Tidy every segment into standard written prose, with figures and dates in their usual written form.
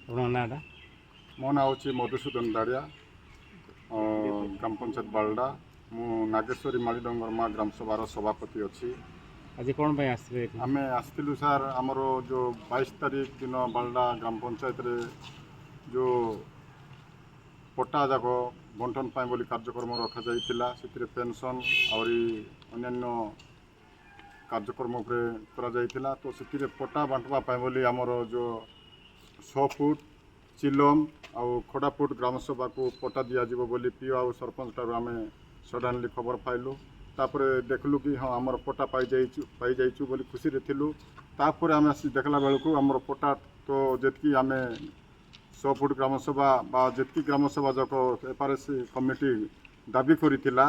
ଆପଣଙ୍କ ନାଁଟା? ମୋ ନାଁ ହେଉଛି ମଧୁସୂଦନ ଦାରିଆ, ଗ୍ରାମ ପଞ୍ଚାୟତ ବାଲଡ଼ା। ମୁଁ ନାଗେଶ୍ୱରୀ ମାଳିଡଙ୍ଗର ମା ଗ୍ରାମ ସଭାର ସଭାପତି ଅଛି। ଆଜି କ'ଣ ପାଇଁ ଆସିଥିଲେ ଏଠି? ଆମେ ଆସିଥିଲୁ ସାର୍, ଆମର ଯେଉଁ 22 ତାରିଖ ଦିନ ବାଲଡ଼ା ଗ୍ରାମ ପଞ୍ଚାୟତରେ ଯେଉଁ ପଟ୍ଟା ଯାକ ବଣ୍ଟନ ପାଇଁ ବୋଲି କାର୍ଯ୍ୟକ୍ରମ ରଖାଯାଇଥିଲା। ସେଥିରେ ପେନ୍ସନ୍ ଆହୁରି ଅନ୍ୟାନ୍ୟ କାର୍ଯ୍ୟକ୍ରମ ଉପରେ କରାଯାଇଥିଲା। ତ ସେଥିରେ ପଟ୍ଟା ବାଣ୍ଟିବା ପାଇଁ ବୋଲି ଆମର ଯେଉଁ 100 ଫୁଟ ଚିଲମ ଆଉ ଖୋଡ଼ାପୁଟ ଗ୍ରାମସଭାକୁ ପଟ୍ଟା ଦିଆଯିବ ବୋଲି ପିଓ ଆଉ ସରପଞ୍ଚ ଠାରୁ ଆମେ ସଡନ୍ଲି ଖବର ପାଇଲୁ। ତାପରେ ଦେଖିଲୁ କି ହଁ ଆମର ପଟ୍ଟା ପାଇଯାଇଛୁ ବୋଲି ଖୁସିରେ ଥିଲୁ। ତାପରେ ଆମେ ଆସି ଦେଖିଲା ବେଳକୁ ଆମର ପଟ୍ଟା ତ ଯେତିକି ଆମେ 100 ଫୁଟ ଗ୍ରାମସଭା ବା ଯେତିକି ଗ୍ରାମସଭା ଯାକ ଏଫଆରଏସ୍ କମିଟି ଦାବି କରିଥିଲା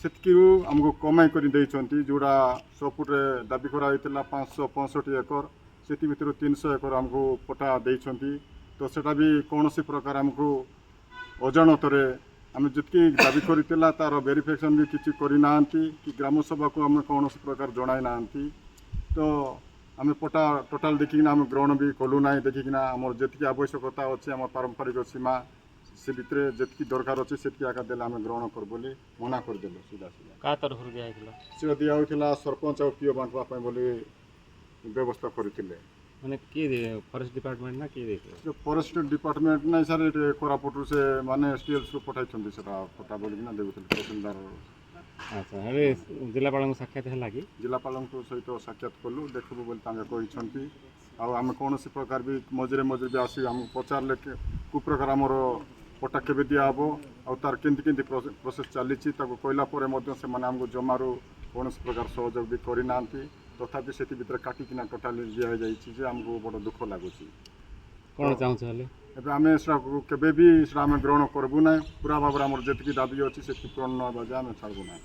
ସେତିକିରୁ ଆମକୁ କମାଇ କରି ଦେଇଛନ୍ତି। ଯେଉଁଟା 100 ଫୁଟରେ ଦାବି କରାଯାଇଥିଲା 565 ଏକର, ସେଥି ଭିତରୁ 300 ଏକର ଆମକୁ ପଟ୍ଟା ଦେଇଛନ୍ତି। ତ ସେଟା ବି କୌଣସି ପ୍ରକାର ଆମକୁ ଅଜାଣତରେ ଆମେ ଯେତିକି ଦାବି କରିଥିଲା ତାର ଭେରିଫିକେସନ୍ ବି କିଛି କରିନାହାନ୍ତି କି ଗ୍ରାମସଭାକୁ ଆମେ କୌଣସି ପ୍ରକାର ଜଣାଇ ନାହାନ୍ତି। ତ ଆମେ ପଟ୍ଟା ଟୋଟାଲ୍ ଦେଖିକିନା ଆମେ ଗ୍ରହଣ ବି କଲୁ ନାହିଁ। ଦେଖିକିନା ଆମର ଯେତିକି ଆବଶ୍ୟକତା ଅଛି ଆମ ପାରମ୍ପରିକ ସୀମା ସେ ଭିତରେ ଯେତିକି ଦରକାର ଅଛି ସେତିକି ଆକା ଦେଲେ ଆମେ ଗ୍ରହଣ କରୁ ବୋଲି ମନା କରିଦେଲୁ ସିଧା। କାହା ତରଫରୁ ଦିଆହେଇଥିଲା? ସେଟା ଦିଆହେଉଥିଲା ସରପଞ୍ଚ ଆଉ ପିଓ ବାଣ୍ଟିବା ପାଇଁ ବୋଲି ବ୍ୟବସ୍ଥା କରିଥିଲେ। ମାନେ କିଏ ଫରେଷ୍ଟ ଡିପାର୍ଟମେଣ୍ଟ ନା କିଏ ଦେଇଥିଲେ? ଯେ ଫରେଷ୍ଟ ଡିପାର୍ଟମେଣ୍ଟ ନାହିଁ ସାର୍, ଏଠି କୋରାପୁଟରୁ ସେ ମାନେ STLରୁ ପଠାଇଛନ୍ତି ସେଟା ପଟ୍ଟା ବୋଲିକିନା ଦେଉଥିଲେ ତହସିଲଦାର। ଆଚ୍ଛା, ହେଲେ ଜିଲ୍ଲାପାଳଙ୍କ ସାକ୍ଷାତ ହେଲା କି? ଜିଲ୍ଲାପାଳଙ୍କ ସହିତ ସାକ୍ଷାତ କଲୁ, ଦେଖିବୁ ବୋଲି ତାଙ୍କେ କହିଛନ୍ତି। ଆଉ ଆମେ କୌଣସି ପ୍ରକାର ବି ମଝିରେ ବି ଆସି ଆମକୁ ପଚାରିଲେ କେଉଁ ପ୍ରକାର ଆମର ପଟ୍ଟା କେବେ ଦିଆହେବ ଆଉ ତାର କେମିତି ପ୍ରୋସେସ୍ ଚାଲିଛି ତାକୁ କହିଲା ପରେ ମଧ୍ୟ ସେମାନେ ଆମକୁ ଜମାରୁ କୌଣସି ପ୍ରକାର ସହଯୋଗ ବି କରିନାହାନ୍ତି। ତଥାପି ସେଥି ଭିତରେ କାଟିକିନା ଟୋଟାଲି ଦିଆଯାଇଛି ଯେ ଆମକୁ ବଡ଼ ଦୁଃଖ ଲାଗୁଛି। କ'ଣ ଚାହୁଁଛ ହେଲେ? ଏବେ ଆମେ ସେଟାକୁ କେବେ ବି ସେଟା ଆମେ ଗ୍ରହଣ କରିବୁ ନାହିଁ। ପୁରା ଭାବରେ ଆମର ଯେତିକି ଦାବି ଅଛି ସେତିକି ପୂରଣ ନ ହେବା ଯାଏ ଆମେ ଛାଡ଼ିବୁ ନାହିଁ।